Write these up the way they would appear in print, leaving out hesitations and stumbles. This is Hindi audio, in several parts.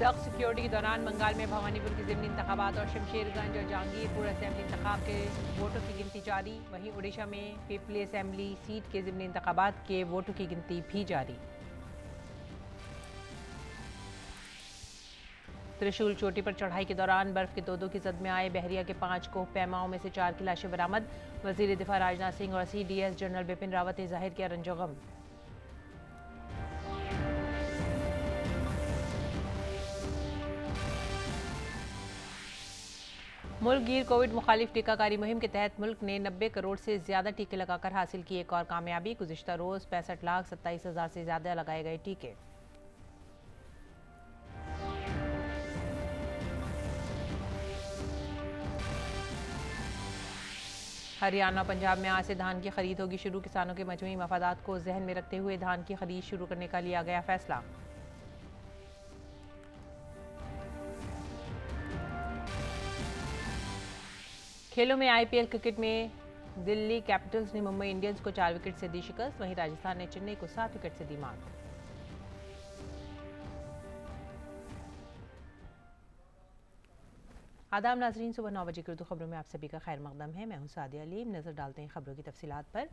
सख्त सिक्योरिटी के दौरान बंगाल में भवानीपुर के ज़िमनी इंतखाबात और शमशेरगंज और जहांगीरपुर असेंबली इंतखाब के वोटों की गिनती जारी। वहीं उड़ीसा में पिपली असेंबली सीट के ज़िमनी इंतखाबात के वोटों की गिनती भी जारी। त्रिशूल चोटी पर चढ़ाई के दौरान बर्फ के तोदों की जद में आए बहरिया के 5 कोह पैमाओं में से 4 की लाशें बरामद। वजीर दिफा राजनाथ सिंह और CDS जनरल बिपिन रावत ने जाहिर किया रंजोगम। मुल्क गिर कोविड मुखालिफ टीकाकारी मुहिम के तहत मुल्क ने 90 करोड़ से ज्यादा टीके लगाकर हासिल की एक और कामयाबी। गुज़िश्ता रोज 65,27,000 से ज्यादा लगाए गए टीके। हरियाणा और पंजाब में आज से धान की खरीद होगी शुरू। किसानों के मजमूई मफादात को जहन में रखते हुए धान की खरीद शुरू करने का लिया गया फैसला। खेलों में IPL क्रिकेट में दिल्ली कैपिटल्स ने मुंबई इंडियंस को 4 विकेट से दी शिकस्त। वहीं राजस्थान ने चेन्नई को 7 विकेट से दी मात। आदाब नाजरीन, सुबह 9 बजे की उर्दू खबरों में आप सभी का खैर मकदम है। मैं हूं सादिया अलीम। नजर डालते हैं खबरों की तफसीलात पर।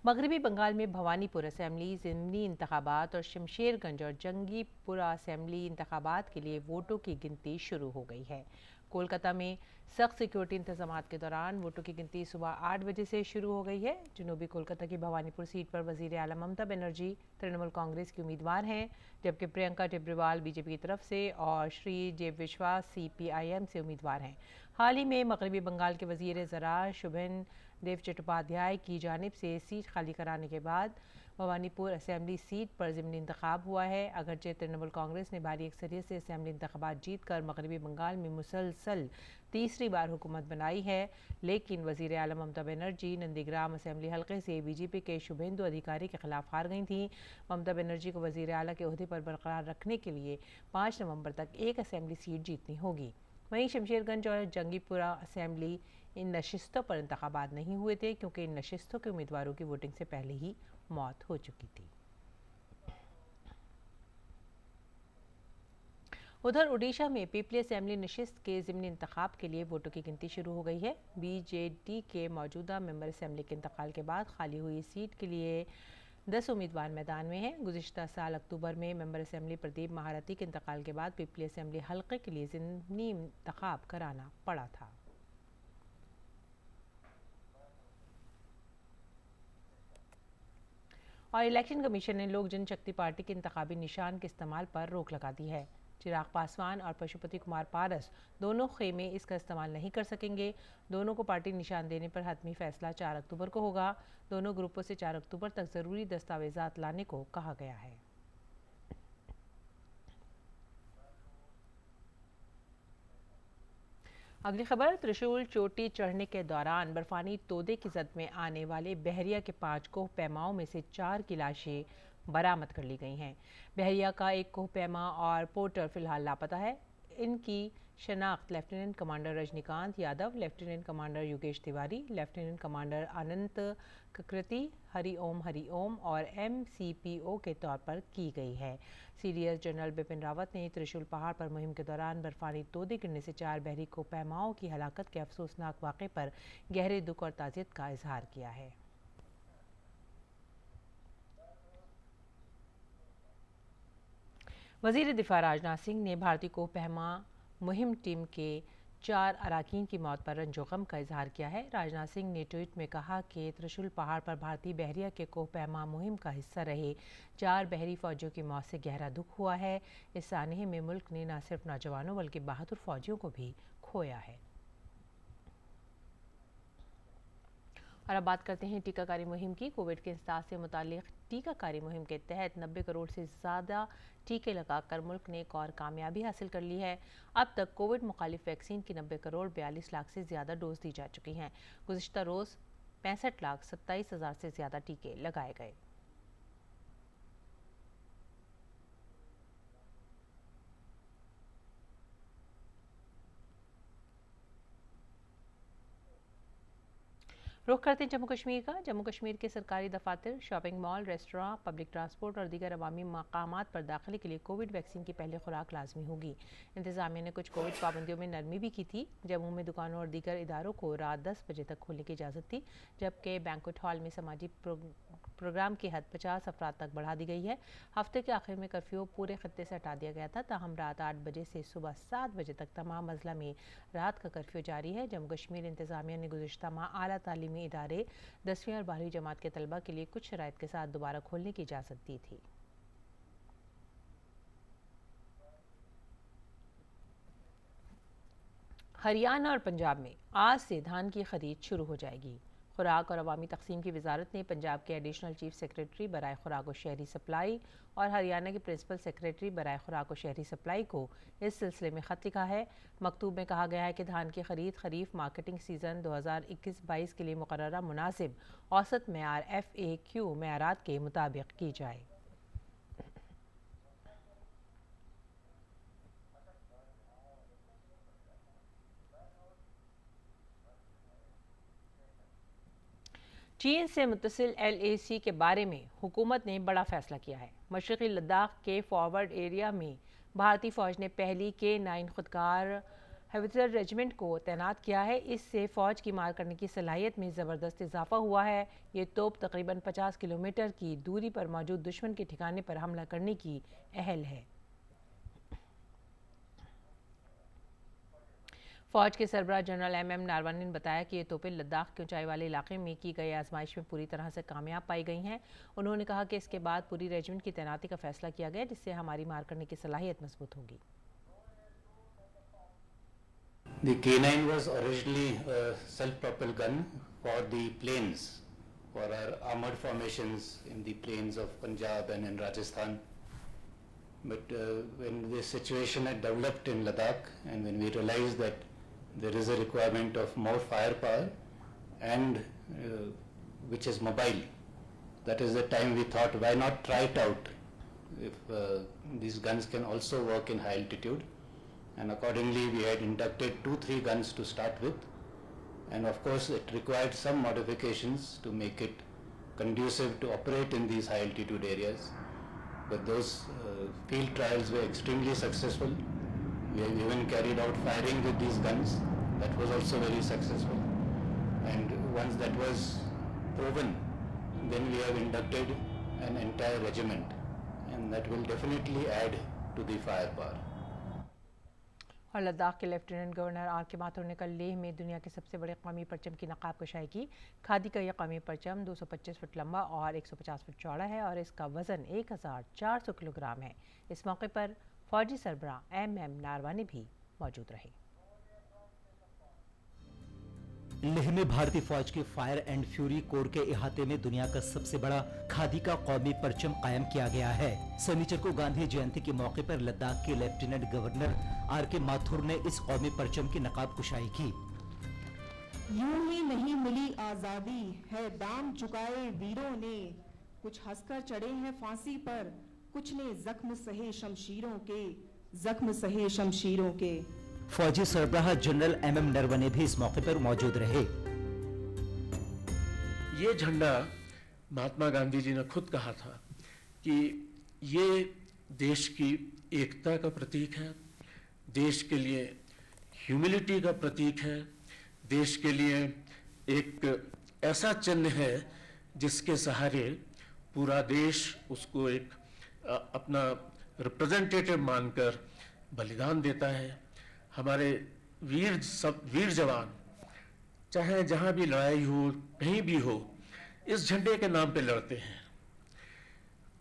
मगरबी बंगाल में भवानीपुर असेंबली ज़िमनी इंतखाबात और शमशेरगंज और जंगीपुरा असेंबली इंतखाबात के लिए वोटों की गिनती शुरू हो गई है। कोलकाता में सख्त सिक्योरिटी इंतजाम के दौरान वोटों की गिनती सुबह 8 बजे से शुरू हो गई है। जनूबी कोलकाता की भवानीपुर सीट पर वजीर आला ममता बनर्जी तृणमूल कांग्रेस की उम्मीदवार हैं, जबकि प्रियंका टिब्रीवाल बीजेपी की तरफ से और श्री जेब विश्वास CPIM से उम्मीदवार हैं। हाल ही में मगरबी बंगाल के वजीर ज़राअत शुभन देव चट्टोपाध्याय की जानिब से सीट खाली कराने के बाद भवानीपुर असेंबली सीट पर ज़िमनी इंतखाब हुआ है। अगरचे तृणमूल कांग्रेस ने भारी अक्सरियत से असेंबली इंतखाबात जीत कर मगरबी बंगाल में मुसलसल तीसरी बार हुकूमत बनाई है, लेकिन वजीर आला ममता बनर्जी नंदीग्राम असेंबली हल्के से BJP के शुभेंदु अधिकारी के खिलाफ हार गई थीं। ममता बनर्जी को वजीर आला के ओहदे पर बरकरार रखने के लिए 5 नवंबर तक एक असेंबली सीट जीतनी होगी। वहीं शमशेरगंज और जंगीपुरा असेंबली इन नशिस्तों पर इंतखाबात नहीं हुए थे, क्योंकि इन नशिस्तों के उम्मीदवारों की वोटिंग से पहले ही मौत हो चुकी थी। उधर उड़ीसा में पिपली असेंबली नशिस्त के ज़िमनी इंतखाब के लिए वोटों की गिनती शुरू हो गई है। BJD के मौजूदा मेंबर असेंबली के इंतकाल के बाद खाली हुई सीट के लिए 10 उम्मीदवार मैदान में हैं। गुज़िश्ता साल अक्टूबर में मेंबर असेंबली प्रदीप महारथी के इंतकाल के बाद पिपली असेंबली हल्के के लिए ज़िमनी इंतखाब कराना पड़ा था। और इलेक्शन कमीशन ने लोक जनशक्ति पार्टी के इंतखाबी निशान के इस्तेमाल पर रोक लगा दी है। चिराग पासवान और पशुपति कुमार पारस दोनों खेमे इसका इस्तेमाल नहीं कर सकेंगे। दोनों को पार्टी निशान देने पर हतमी फैसला 4 अक्टूबर को होगा। दोनों ग्रुपों से 4 अक्टूबर तक ज़रूरी दस्तावेजात लाने को कहा गया है। अगली खबर, त्रिशूल चोटी चढ़ने के दौरान बर्फानी तोदे की जद में आने वाले बहरिया के 5 कोह पैमाओं में से 4 की लाशें बरामद कर ली गई हैं। बहरिया का एक कोह पैमा और पोर्टर फिलहाल लापता है। इनकी शनाख्त lieutenant commander Rajinikanth Yadav, lieutenant commander Yogesh Tiwari, lieutenant commander Anant Kakriti, Hariom और MCPO के तौर पर की गई है। CDS जनरल बिपिन रावत ने त्रिशूल पहाड़ पर मुहिम के दौरान बर्फानी तोदे गिरने से 4 बहरी को पैमाओं की हलाकत के अफसोसनाक वाक़े पर गहरे दुख और ताज़ियत का इजहार किया है। वजीर दिफा राजनाथ सिंह ने भारतीय कोह पैमा मुहिम टीम के 4 अरकान की मौत पर रंजो गम का इजहार किया है। राजनाथ सिंह ने ट्वीट में कहा कि त्रिशूल पहाड़ पर भारतीय बहरिया के कोह पैमा मुहिम का हिस्सा रहे 4 बहरी फौजियों की मौत से गहरा दुख हुआ है। इस सानहे में मुल्क ने न सिर्फ नौजवानों बल्कि बहादुर फौजियों को भी खोया है। और अब बात करते हैं टीकाकारी मुहिम की। कोविड के इंसदाद से मुतालिक टीकाकारी मुहिम के तहत 90 करोड़ से ज़्यादा टीके लगाकर मुल्क ने एक और कामयाबी हासिल कर ली है। अब तक कोविड मुखालिफ वैक्सीन की 90 करोड़ 42 लाख से ज़्यादा डोज दी जा चुकी हैं। गुज़िश्ता रोज़ 65,27,000 से ज़्यादा टीके लगाए गए। रुख करते हैं जम्मू कश्मीर का। जम्मू कश्मीर के सरकारी दफातर, shopping mall, restaurant, public transport और दीगर अवामी मकामात पर दाखिले के लिए कोविड वैक्सीन की पहली खुराक लाजमी होगी। इंतजामिया ने कुछ कोविड पाबंदियों में नरमी भी की थी। जम्मू में दुकानों और दीगर इदारों को रात 10 बजे तक खोलने की इजाज़त थी, जबकि बैंक्वेट हॉल में समाजी प्रोग्राम की हद 50 अफराद तक बढ़ा दी गई है। हफ्ते के आखिर में कर्फ्यू पूरे खत्ते से हटा दिया गया था, ताहम रात 8 बजे से सुबह 7 बजे तक तमाम अजला में रात का कर्फ्यू जारी है। जम्मू कश्मीर इंतजामिया ने गुज़िश्ता माह आला तालीमी इदारे 10वीं और 12वीं जमात के तलबा के लिए कुछ शराइत के साथ दोबारा खोलने की इजाज़त दी थी। हरियाणा और पंजाब में आज से धान की खरीद शुरू हो जाएगी। खुराक और अवामी तकसीम की वजारत ने पंजाब के एडिशनल चीफ सेक्रेटरी बराए खुराक और शहरी सप्लाई और हरियाणा के प्रिंसिपल सेक्रेटरी बराए खुराक और शहरी सप्लाई को इस सिलसिले में ख़त लिखा है। मकतूब में कहा गया है कि धान की खरीद खरीफ मार्केटिंग सीज़न 2021-22 के लिए मुकर्ररा मुनासिब औसत मेयार FAQ मेयारात के मुताबिक की जाए। चीन से मुत्तसिल LAC के बारे में हुकूमत ने बड़ा फैसला किया है। मशरक़ी लद्दाख के फॉरवर्ड एरिया में भारतीय फ़ौज ने पहली K9 खुदकार हेवित्ज़र रेजिमेंट को तैनात किया है। इससे फ़ौज की मार करने की सलाहियत में ज़बरदस्त इजाफा हुआ है। ये तोप तकरीबन 50 किलोमीटर की दूरी पर मौजूद दुश्मन के ठिकाने पर हमला करने की अहल है। फ़ौज के सरबराह जनरल MM नारवानी ने बताया कि ये तोपें लद्दाख के ऊंचाई वाले इलाके में की गई आजमाइश में पूरी तरह से कामयाब पाई गई हैं। उन्होंने कहा कि इसके बाद पूरी रेजिमेंट की तैनाती का फैसला किया गया, जिससे हमारी मार करने की सलाहियत मजबूत होगी। The K9 was originally a self-propelled gun for the plains, for our armored formations in the plains of Punjab and in Rajasthan. But when the situation had developed in Ladakh, and when we realized that there is a requirement of more firepower and which is mobile, that is the time we thought, why not try it out if these guns can also work in high altitude. And accordingly we had inducted 2-3 guns to start with, and of course it required some modifications to make it conducive to operate in these high altitude areas. But those field trials were extremely successful. We have even carried out firing with these guns. That was also very successful. And once that was proven, then we have inducted an entire regiment, and that will definitely add to the firepower. और लद्दाख के लेफ्टिनेंट गवर्नर RK माथुर ने कल लेह में दुनिया के सबसे बड़े कौमी परचम की नकाब कशाई की। खादी का यह कौमी परचम 225 फुट लंबा और 150 फुट चौड़ा है और इसका वज़न 1400 किलोग्राम है। इस मौके पर फौजी सरबराह MM नारवानी भी मौजूद रहे। लेह में भारतीय फौज के फायर एंड फ्यूरी कोर के इहाते में दुनिया का सबसे बड़ा खादी का कौमी परचम कायम किया गया है। शनिचर को गांधी जयंती के मौके पर लद्दाख के लेफ्टिनेंट गवर्नर RK माथुर ने इस कौमी परचम की नकाब कुशाई की। यूं ही नहीं मिली आजादी है दाम चुकाए वीरों ने, कुछ हंसकर चढ़े हैं फांसी पर, कुछ ने जख्म सहे शमशीरों के, जख्म सहे शमशीरों के। फौजी सरबराह जनरल MM नरवणे भी इस मौके पर मौजूद रहे। ये झंडा महात्मा गांधी जी ने खुद कहा था कि ये देश की एकता का प्रतीक है, देश के लिए ह्यूमिलिटी का प्रतीक है, देश के लिए एक ऐसा चिन्ह है जिसके सहारे पूरा देश उसको एक अपना रिप्रेजेंटेटिव मानकर बलिदान देता है। हमारे वीर जवान चाहे जहां भी लड़ाई हो, कहीं भी हो, इस झंडे के नाम पे लड़ते हैं।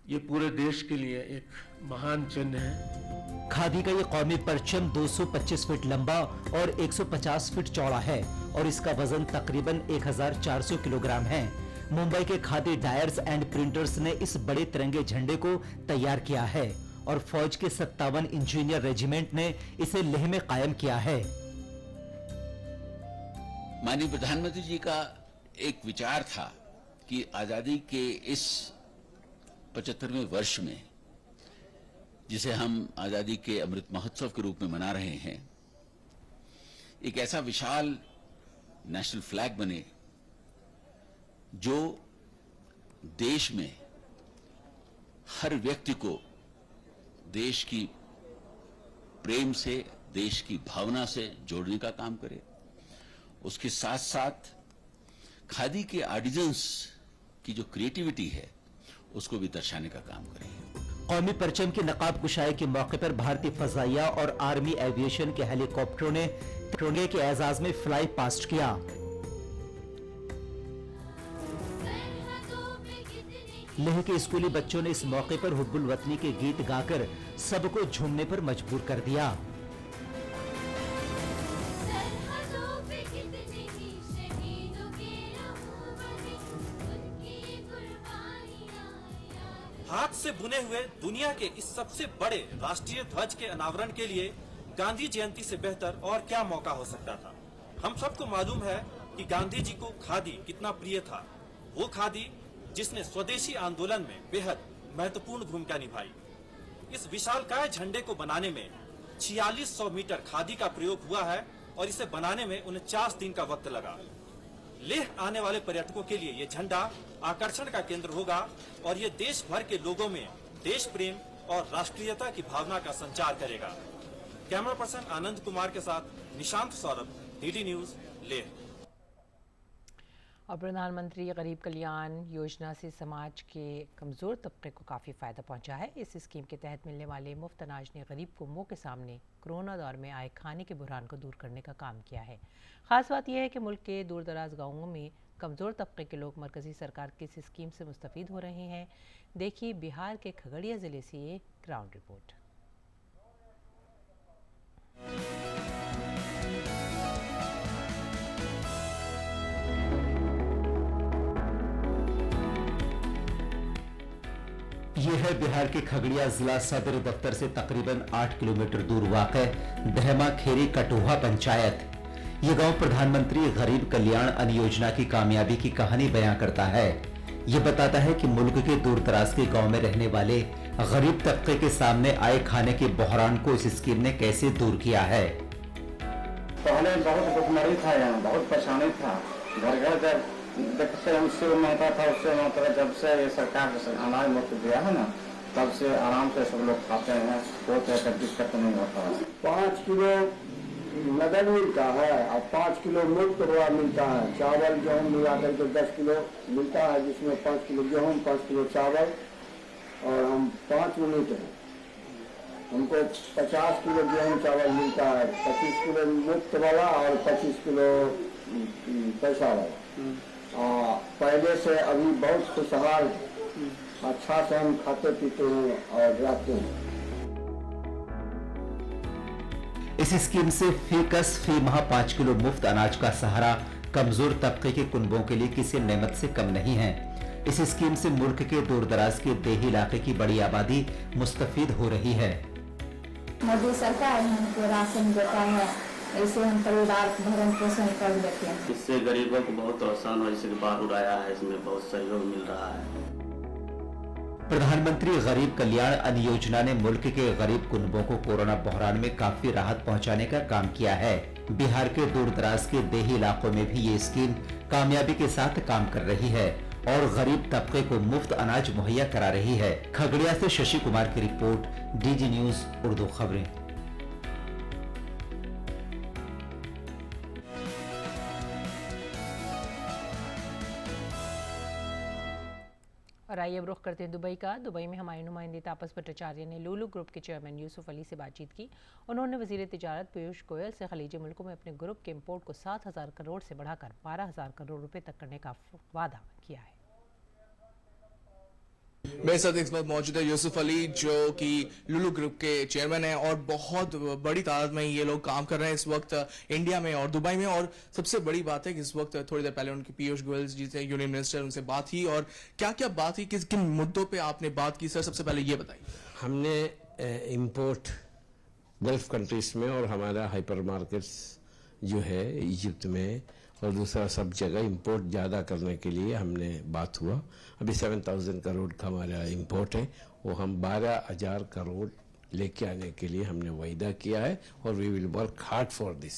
ये पूरे देश के लिए एक महान चिन्ह है। खादी का ये कौमी परचम 225 फीट लंबा और 150 फीट चौड़ा है और इसका वजन तकरीबन 1400 किलोग्राम है। मुंबई के खादी डायर्स एंड प्रिंटर्स ने इस बड़े तिरंगे झंडे को तैयार किया है और फौज के 57 इंजीनियर रेजिमेंट ने इसे लेह में कायम किया है। माननीय प्रधानमंत्री जी का एक विचार था कि आजादी के इस 75वें वर्ष में, जिसे हम आजादी के अमृत महोत्सव के रूप में मना रहे हैं, एक ऐसा विशाल नेशनल फ्लैग बने जो देश में हर व्यक्ति को देश की प्रेम से, देश की भावना से जोड़ने का काम करे। उसके साथ साथ खादी के आर्टिजन्स की जो क्रिएटिविटी है उसको भी दर्शाने का काम करे। कौमी परचम की नकाब कुशाई के मौके पर भारतीय फजाइया और आर्मी एविएशन के हेलीकॉप्टरों ने तिरंगे के एजाज में फ्लाई पास्ट किया। लेह के स्कूली बच्चों ने इस मौके पर हुब्बुल वतनी के गीत गाकर सबको झूमने पर मजबूर कर दिया। हाथ से बुने हुए दुनिया के इस सबसे बड़े राष्ट्रीय ध्वज के अनावरण के लिए गांधी जयंती से बेहतर और क्या मौका हो सकता था। हम सबको मालूम है कि गांधी जी को खादी कितना प्रिय था। वो खादी जिसने स्वदेशी आंदोलन में बेहद महत्वपूर्ण भूमिका निभाई। इस विशालकाय झंडे को बनाने में 4600 मीटर खादी का प्रयोग हुआ है और इसे बनाने में 49 दिन का वक्त लगा। लेह आने वाले पर्यटकों के लिए ये झंडा आकर्षण का केंद्र होगा और ये देश भर के लोगों में देश प्रेम और राष्ट्रीयता की भावना का संचार करेगा। कैमरा पर्सन आनंद कुमार के साथ निशांत सौरभ, डीडी न्यूज, लेह। और प्रधानमंत्री गरीब कल्याण योजना से समाज के कमज़ोर तबके को काफ़ी फ़ायदा पहुंचा है। इस स्कीम के तहत मिलने वाले मुफ्त अनाज ने गरीब को मुंह के सामने कोरोना दौर में आए खाने के बुहरान को दूर करने का काम किया है। ख़ास बात यह है कि मुल्क के दूर दराज गाँवों में कमज़ोर तबके के लोग मरकज़ी सरकार की इस स्कीम से मुस्तफ़ीद हो रहे हैं। देखिए बिहार के खगड़िया ज़िले से ये ग्राउंड रिपोर्ट। ये है बिहार के खगड़िया जिला सदर दफ्तर से तकरीबन 8 किलोमीटर दूर वाक़ दहमा खेरी कटोहा पंचायत। ये गांव प्रधानमंत्री गरीब कल्याण अन्न योजना की कामयाबी की कहानी बयां करता है। ये बताता है कि मुल्क के दूर दराज के गांव में रहने वाले गरीब तबके के सामने आए खाने के बहरान को इस स्कीम ने कैसे दूर किया है। पहले बहुत भुखमरी था, यहाँ बहुत परेशानी था। घर घर जब से हमसे महंगा था उससे मतलब जब से ये सरकार अनाज मुफ्त दिया है ना, तब से आराम से सब लोग खाते हैं। कोई तरह का दिक्कत नहीं होता है। 5 किलो नगद मिलता है और 5 किलो मुफ्त हुआ मिलता है। चावल गेहूँ मिला करके 10 किलो मिलता है, जिसमें 5 किलो गेहूँ, 5 किलो चावल और हम 5 यूनिट हैं। हमको 50 किलो गेहूँ चावल मिलता है, 25 किलो मुफ्त वाला और 25 किलो पैसा वाला। पहले से अभी बहुत खुशहाल अच्छा से हम खाते पीते हैं और रहते हैं। इस स्कीम से फीकस फी माह 5 किलो मुफ्त अनाज का सहारा कमजोर तबके के कुनबों के लिए किसी नेमत से कम नहीं है। इस स्कीम से मुल्क के दूर दराज के देही इलाके की बड़ी आबादी मुस्तफीद हो रही है। मोदी सरकार हमको राशन देता है, ऐसे हम परिवार भरण पोषण कर लेते हैं। इससे गरीबों को बहुत आसान हो, जैसे बाढ़ उड़ाया है, इसमें बहुत सहयोग मिल रहा है। प्रधानमंत्री गरीब कल्याण अन्न योजना ने मुल्क के गरीब कुनबों को कोरोना बहरान में काफी राहत पहुंचाने का काम किया है। बिहार के दूर दराज के देही इलाकों में भी ये स्कीम कामयाबी के साथ काम कर रही है और गरीब तबके को मुफ्त अनाज मुहैया करा रही है। खगड़िया से शशि कुमार की रिपोर्ट, डीजी न्यूज उर्दू खबरें। और आइए अब रुख करते हैं दुबई का। दुबई में हमारे नुमाइंदे तापस भट्टाचार्य ने लुलु ग्रुप के चेयरमैन यूसुफ अली से बातचीत की। उन्होंने वजीर तिजारत पीयूष गोयल से खलीजी मुल्कों में अपने ग्रुप के इंपोर्ट को 7,000 करोड़ से बढ़ाकर 12,000 करोड़ रुपए तक करने का वादा किया है। मेरे साथ इस वक्त मौजूद है यूसुफ अली, जो कि लुलु ग्रुप के चेयरमैन हैं और बहुत बड़ी तादाद में ये लोग काम कर रहे हैं इस वक्त इंडिया में और दुबई में। और सबसे बड़ी बात है कि इस वक्त थोड़ी देर पहले उनके पीयूष गोयल जी से, यूनियन मिनिस्टर, उनसे बात हुई। और क्या क्या बात हुई, किस किन मुद्दों पे आपने बात की सर? सबसे पहले ये बताइए। हमने इंपोर्ट गल्फ कंट्रीज में और हमारा हाइपर मार्केट्स जो है इजिप्ट में और दूसरा सब जगह इंपोर्ट ज़्यादा करने के लिए हमने बात हुआ। अभी 7,000 करोड़ का हमारा इंपोर्ट है, वो हम 12,000 करोड़ लेके आने के लिए हमने वायदा किया है और we will work hard for this.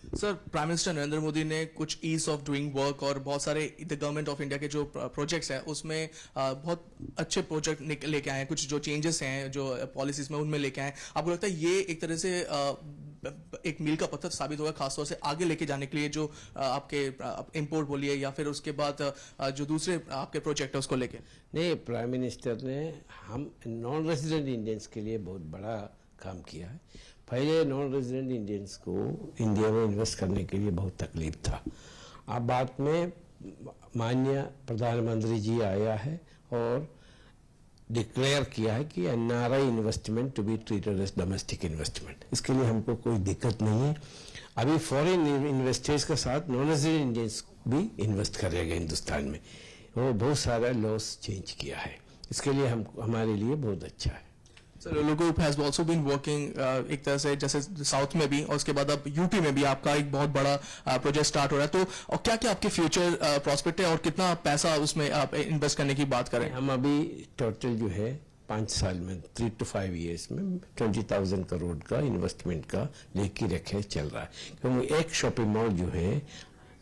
Sir, prime minister Narendra Modi ने कुछ ईज ऑफ डूइंग वर्क और बहुत सारे द गवर्नमेंट ऑफ इंडिया के जो प्रोजेक्ट्स हैं उसमें बहुत अच्छे प्रोजेक्ट लेके आए हैं, कुछ जो चेंजेस हैं जो पॉलिसीज में उनमें लेके आए हैं। आपको लगता है ये एक तरह से एक मील का पत्थर साबित होगा, खासतौर से आगे लेके जाने के लिए जो आपके इंपोर्ट बोलिए या फिर उसके बाद जो दूसरे आपके प्रोजेक्ट है उसको लेके? नहीं, प्राइम मिनिस्टर ने हम नॉन रेजिडेंट इंडियंस के लिए बहुत बड़ा काम किया है। पहले नॉन रेजिडेंट इंडियंस को इंडिया में इन्वेस्ट करने के लिए बहुत तकलीफ था। अब बाद में माननीय प्रधानमंत्री जी आया है और डिक्लेयर किया है कि NRI investment to be treated as domestic investment. इसके लिए हमको कोई दिक्कत नहीं है। अभी फॉरेन इन्वेस्टर्स के साथ नॉन रेजिडेंट इंडियंस भी इन्वेस्ट करेगा हिंदुस्तान में। वो बहुत सारा लॉस चेंज किया है, इसके लिए हमारे लिए बहुत अच्छा है। Sir, Lulu group has also been working एक तरह से जैसे साउथ में भी और उसके बाद अब यूपी में भी आपका एक बहुत बड़ा प्रोजेक्ट स्टार्ट हो रहा है, तो और क्या क्या आपके फ्यूचर प्रॉस्पेक्ट है और कितना पैसा उसमें आप इन्वेस्ट करने की बात करें? हम अभी टोटल जो है 5 साल में 3 to 5 years में 20,000 करोड़ का इन्वेस्टमेंट का लेके रखे चल रहा है, क्योंकि एक शॉपिंग मॉल जो है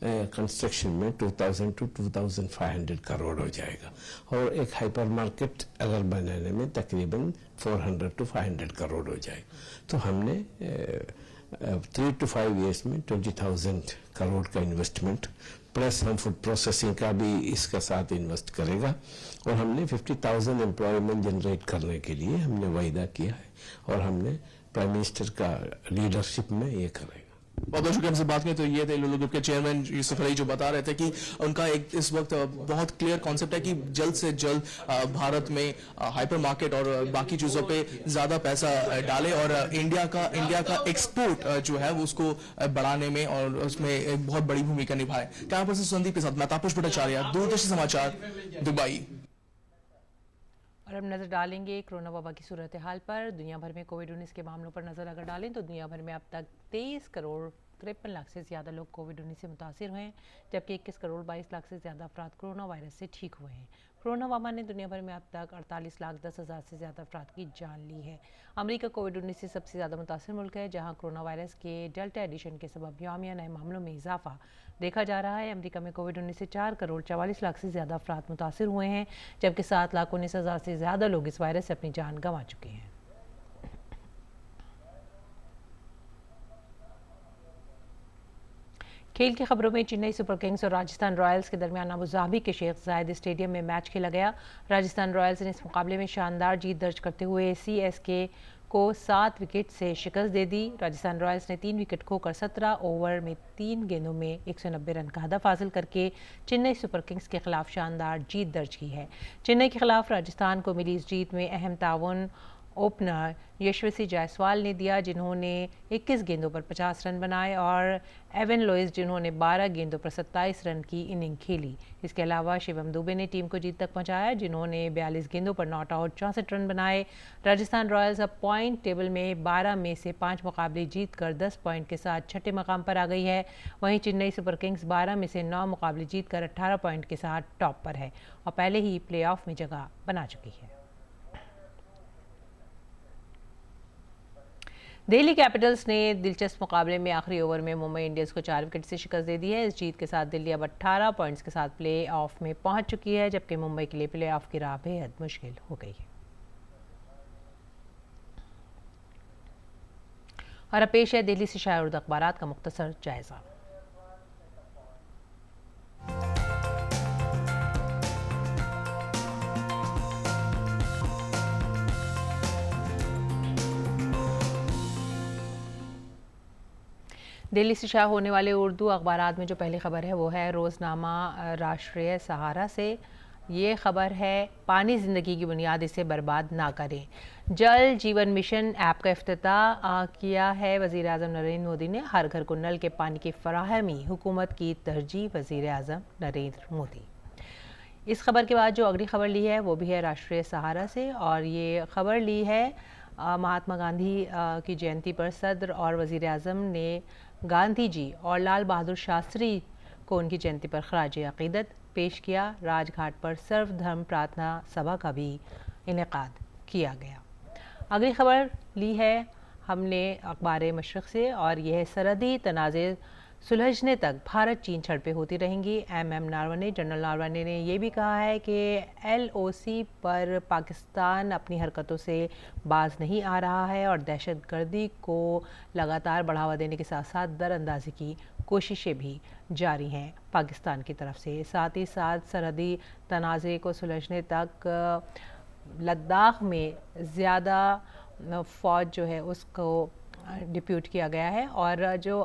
कंस्ट्रक्शन में 2,000 to 2,500 करोड़ हो जाएगा और एक हाइपर मार्केट अगर बनाने में तकरीबन 400 to 500 करोड़ हो जाएगा। तो हमने 3 to 5 years में 20,000 करोड़ का इन्वेस्टमेंट प्लस हम फूड प्रोसेसिंग का भी इसका साथ इन्वेस्ट करेगा और हमने 50,000 एम्प्लॉयमेंट जनरेट करने के लिए हमने वायदा किया है और हमने प्राइम मिनिस्टर का लीडरशिप में ये करेगा। बहुत बहुत शुक्रिया। हमसे बात करें तो ये थे लुलु ग्रुप के चेयरमैन यूसुफ अली, जो बता रहे थे कि उनका एक इस वक्त बहुत क्लियर कॉन्सेप्ट है कि जल्द से जल्द भारत में हाइपर मार्केट और बाकी चीज़ों पे ज़्यादा पैसा डाले और इंडिया का एक्सपोर्ट जो है वो उसको बढ़ाने में और उसमें एक बहुत बड़ी भूमिका निभाए। कैमरा पर्सन संदीप के साथ मैं तापस भट्टाचार्य, दूरदर्शन समाचार, दुबई। और अब नज़र डालेंगे कोरोना वबा की सूरत हाल पर। दुनिया भर में कोविड-19 के मामलों पर नज़र अगर डालें तो दुनिया भर में अब तक 23 करोड़ 53 लाख से ज़्यादा लोग कोविड-19 से मुतासिर हुए हैं, जबकि 21 करोड़ 22 लाख से ज़्यादा अफराद कोरोना वायरस से ठीक हुए हैं। कोरोना वबा ने दुनिया भर में अब तक 48 लाख 10 हज़ार से ज़्यादा अफराद की जान ली है। अमेरिका कोविड-19 से सबसे ज़्यादा मुतासिर मुल्क है, जहाँ कोरोना वायरस के डेल्टा एडिशन के सबब यौमिया नए मामलों में इजाफा देखा जा रहा है। अमेरिका में कोविड-19 से 4 करोड़ 44 लाख से ज़्यादा अफराद मुतासिर हुए हैं, जबकि 7 लाख 19 हज़ार से ज़्यादा लोग इस वायरस से अपनी जान गंवा चुके हैं। खेल की खबरों में चेन्नई सुपर किंग्स और राजस्थान रॉयल्स के दरमियान अबू धाबी के शेख जायद स्टेडियम में मैच खेला गया। राजस्थान रॉयल्स ने इस मुकाबले में शानदार जीत दर्ज करते हुए सीएसके को 7 विकेट से शिकस्त दे दी। राजस्थान रॉयल्स ने 3 विकेट खोकर 17 ओवर में 3 गेंदों में 190 रन का हदफ हासिल करके चेन्नई सुपर किंग्स के खिलाफ शानदार जीत दर्ज की है। चेन्नई के खिलाफ राजस्थान को मिली इस जीत में अहम ताउन ओपनर यशस्वी जायसवाल ने दिया, जिन्होंने 21 गेंदों पर 50 रन बनाए, और एवन लुइस जिन्होंने 12 गेंदों पर 27 रन की इनिंग खेली। इसके अलावा शिवम दुबे ने टीम को जीत तक पहुंचाया, जिन्होंने 42 गेंदों पर नॉट आउट 64 रन बनाए। राजस्थान रॉयल्स अब पॉइंट टेबल में 12 में से 5 मुकाबले जीतकर 10 पॉइंट के साथ छठे मकाम पर आ गई है। वहीं चेन्नई सुपर किंग्स 12 में से 9 मुकाबले जीतकर 18 पॉइंट के साथ टॉप पर है और पहले ही प्लेऑफ में जगह बना चुकी है। दिल्ली कैपिटल्स ने दिलचस्प मुकाबले में आखिरी ओवर में मुंबई इंडियंस को 4 विकेट से शिकस्त दे दी है। इस जीत के साथ दिल्ली अब 18 पॉइंट्स के साथ प्ले ऑफ में पहुंच चुकी है, जबकि मुंबई के लिए प्ले ऑफ की राह बेहद मुश्किल हो गई है। और अब पेश है दिल्ली से शाया उर्दू अखबारात का मुख्तसर जायजा। दिल्ली से शाया होने वाले उर्दू अखबारात में जो पहली खबर है वो है रोज़नामा राष्ट्रीय सहारा से। ये खबर है, पानी ज़िंदगी की बुनियाद, इसे बर्बाद ना करें। जल जीवन मिशन ऐप का इफ्तिताह किया है वज़ीर आज़म नरेंद्र मोदी ने। हर घर को नल के पानी की फराहमी हुकूमत की तरजीह, वज़ीर आज़म नरेंद्र मोदी। इस खबर के बाद जो अगली खबर ली है वो भी है राष्ट्रीय सहारा से, और ये खबर ली है महात्मा गांधी की जयंती पर सदर और वज़ीर आज़म ने गांधी जी और लाल बहादुर शास्त्री को उनकी जयंती पर खराज अक़ीदत पेश किया। राजघाट पर सर्वधर्म प्रार्थना सभा का भी इनेकाद किया गया। अगली खबर ली है हमने अखबार मशरक़ से, और यह सरहदी तनाज़े सुलझने तक भारत चीन झड़पें होती रहेंगी। जनरल नारवणे ने यह भी कहा है कि LOC पर पाकिस्तान अपनी हरकतों से बाज नहीं आ रहा है और दहशतगर्दी को लगातार बढ़ावा देने के साथ साथ दरअंदाजी की कोशिशें भी जारी हैं पाकिस्तान की तरफ से। साथ ही साथ सरहदी तनाज़े को सुलझने तक लद्दाख में ज़्यादा फ़ौज जो है उसको डिप्यूट किया गया है। और जो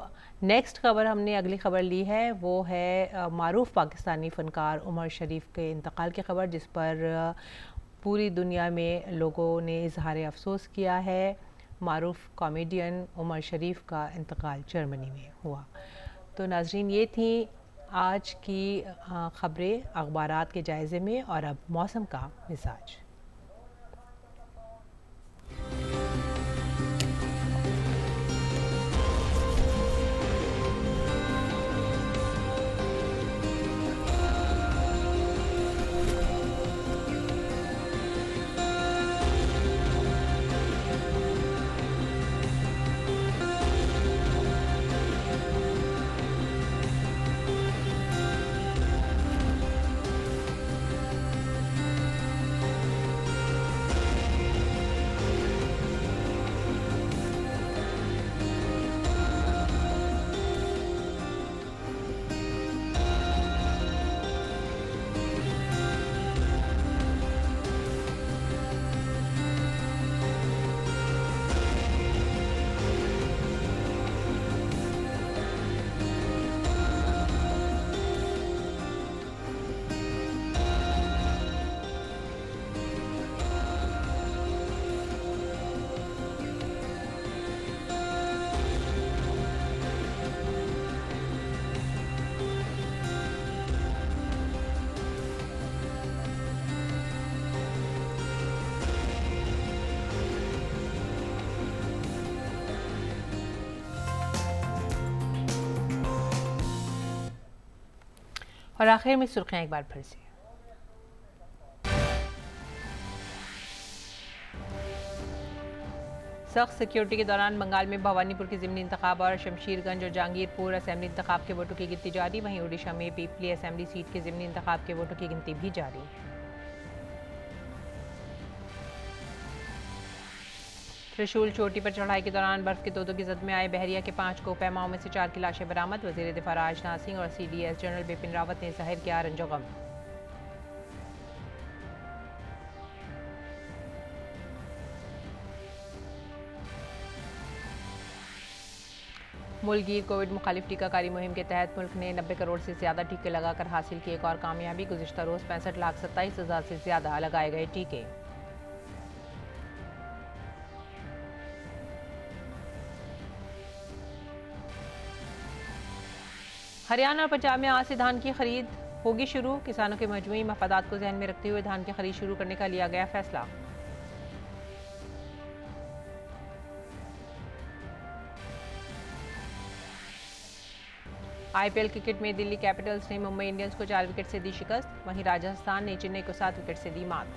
नेक्स्ट खबर हमने अगली खबर ली है वो है मारूफ पाकिस्तानी फ़नकार उमर शरीफ के इंतकाल की खबर, जिस पर पूरी दुनिया में लोगों ने इजहार अफसोस किया है। मारूफ कॉमेडियन उमर शरीफ का इंतकाल जर्मनी में हुआ। तो नाज़रीन, ये थी आज की खबरें अखबारात के जायज़े में। और अब मौसम का मिजाज। और आखिर में सुर्खियां एक बार फिर से। सख्त सिक्योरिटी के दौरान बंगाल में भवानीपुर के ज़िमनी इंतखाब और शमशीरगंज और जहांगीरपुर असेंबली इंतखाब के वोटों की गिनती जारी। वहीं ओडिशा में पीपली असेंबली सीट के ज़िमनी इंतखाब के वोटों की गिनती भी जारी। त्रिशूल चोटी पर चढ़ाई के दौरान बर्फ के तोदों की जद में आए बहरिया के 5 कोहपैमाओं में से 4 की लाशें बरामद। वज़ीर दिफा राजनाथ सिंह और CDS जनरल बिपिन रावत ने जाहिर किया रंजो गम। मुल्कगीर कोविड मुखालिफ टीकाकारी मुहिम के तहत मुल्क ने 90 करोड़ से ज़्यादा टीके लगाकर हासिल की एक और कामयाबी। गुज़िश्ता रोज़ 65,27,000 से ज़्यादा लगाए गए टीके। हरियाणा और पंजाब में आज से धान की खरीद होगी शुरू। किसानों के मजमूई मफादात को ध्यान में रखते हुए धान की खरीद शुरू करने का लिया गया फैसला। IPL क्रिकेट में दिल्ली कैपिटल्स ने मुंबई इंडियंस को 4 विकेट से दी शिकस्त। वहीं राजस्थान ने चेन्नई को 7 विकेट से दी मात।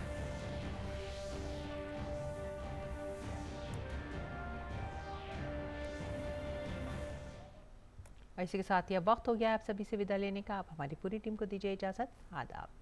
इसी के साथ ही अब वक्त हो गया आप सभी से विदा लेने का। आप हमारी पूरी टीम को दीजिए इजाजत। आदाब।